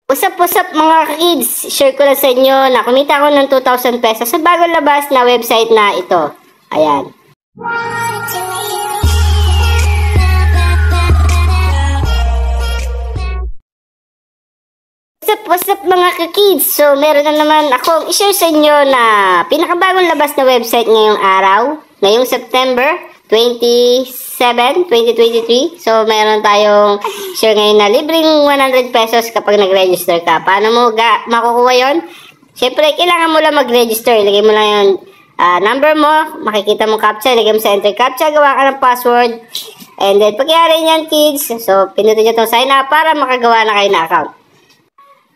Usap-usap mga kids, share ko lang sa inyo na kumita ako ng 2,000 pesos sa bagong labas na website na ito. Ayan. Usap-usap mga kids, so meron na naman akong i-share sa inyo na pinakabagong labas na website ngayong araw, ngayong September 27, 2023. So, meron tayong share ngayon na libreng 100 pesos kapag nag-register ka. Paano mo makukuha yon? Siyempre, kailangan mo lang mag-register. Ilagay mo lang yung number mo, makikita mo captcha, ilagay mo sa enter captcha, gawa ka ng password. And then, pagyari niyan kids, so pinutin nyo itong sign up para makagawa na kayo na account.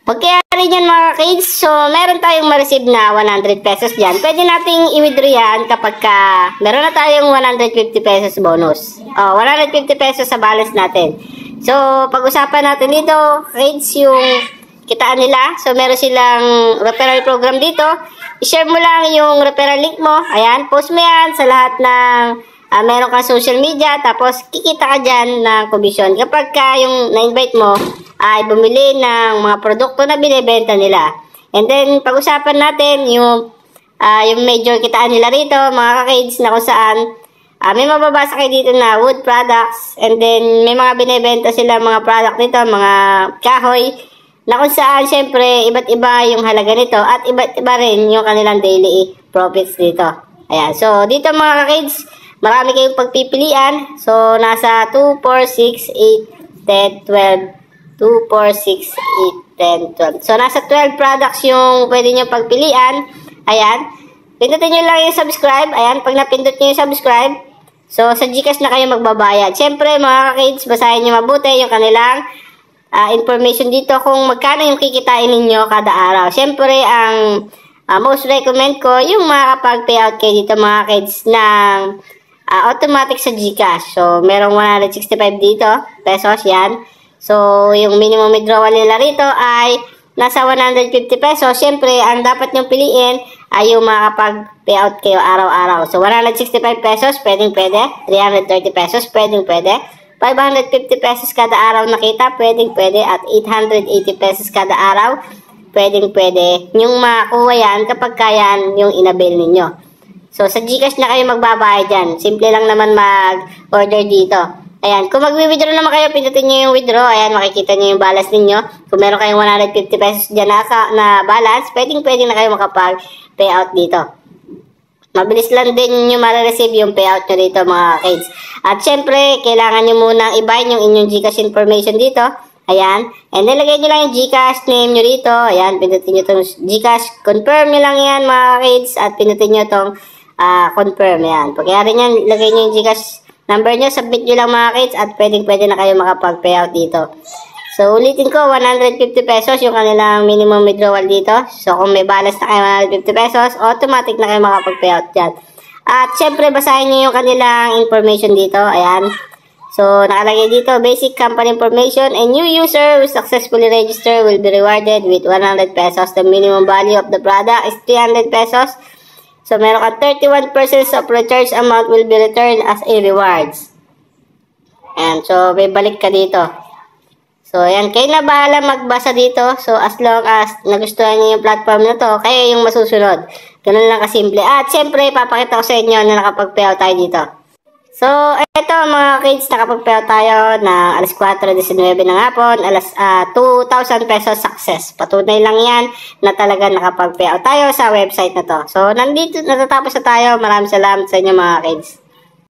Pagkayari niyan mga kids, so meron tayong ma-receive na 100 pesos dyan. Pwede nating i-withdraw yan kapag meron na tayong 150 pesos bonus. 150 pesos sa balance natin. So, pag-usapan natin dito, kids, yung kitaan nila. So, meron silang referral program dito. I-share mo lang yung referral link mo. Ayan, post mo yan sa lahat ng meron kang social media. Tapos, kikita ka dyan ng commission. Kapag yung na-invite mo, ay bumili ng mga produkto na binibenta nila. And then, pag-usapan natin yung major kitaan nila rito, mga kids, na kung saan may mababasa kayo dito na wood products. And then, may mga binibenta sila mga product nito, mga kahoy, na kung saan, syempre, iba't iba yung halaga nito at iba't iba rin yung kanilang daily profits dito. Ayan. So, dito mga kids, marami kayong pagpipilian. So, nasa 2, 4, 6, 8, 10, 12, 2, 4, 6, 8, 10, 12. So, nasa 12 products yung pwede nyo pagpilian. Ayan. Pindutin nyo lang yung subscribe. Ayan. Pag napindot nyo yung subscribe, so, sa GCash na kayo magbabayad. Siyempre, mga kids, basahin nyo mabuti yung kanilang information dito kung magkano yung kikitain ninyo kada araw. Siyempre, ang most recommend ko, yung makakapag-payout kayo dito, mga kids, ng automatic sa GCash. So, merong 165 dito, pesos, yan. So, yung minimum withdrawal nila rito ay nasa 150 pesos. Siyempre, ang dapat nyong piliin ay yung makakapag-payout kayo araw-araw. So, 165 pesos, pwedeng-pwede. 330 pesos, pwedeng-pwede. 550 pesos kada araw nakita, pwedeng-pwede. At 880 pesos kada araw, pwedeng-pwede. Yung makakuha yan kapag kayan yung inabil ninyo. So, sa GCash na kayo magbabayad dyan. Simple lang naman mag-order dito. Ayan, kung mag-withdraw naman kayo, pindutin nyo yung withdraw. Ayan, makikita nyo yung balance ninyo. Kung meron kayong 150 pesos dyan na balance, pwedeng na kayo makapag-payout dito. Mabilis lang din nyo ma-receive yung payout nyo dito mga kids. At syempre, kailangan nyo munang i-bind yung inyong GCash information dito. Ayan, and nilagay nyo lang yung GCash name nyo dito. Ayan, pindutin nyo itong GCash. Confirm nyo lang yan mga kids. At pindutin nyo itong confirm. Ayan, pagkayari nyan, ilagay nyo yung GCash number nyo, submit nyo lang mga kids at pwedeng-pwede na kayo makapag-payout dito. So, ulitin ko, 150 pesos yung kanilang minimum withdrawal dito. So, kung may balance na kayo 150 pesos, automatic na kayo makapag-payout dyan. At, syempre, basahin nyo yung kanilang information dito. Ayan. So, nakalagay dito, basic company information. A new user who successfully register will be rewarded with 100 pesos. The minimum value of the product is 300 pesos. So, meron ka 31% of recharge amount will be returned as a rewards. And so, may balik ka dito. So, ayan. Kayo na bahala magbasa dito. So, as long as nagustuhan niyo yung platform na to, kayo yung masusunod. Ganun lang kasimple. At, syempre, papakita ko sa inyo na nakapag-payout tayo dito. So, eto mga kids, nakapag-payout tayo na alas 4:19 ng hapon, alas 2,000 pesos success. Patunay lang yan na talaga nakapag-payout tayo sa website na to. So, nandito, natatapos na tayo. Maraming salamat sa inyo mga kids.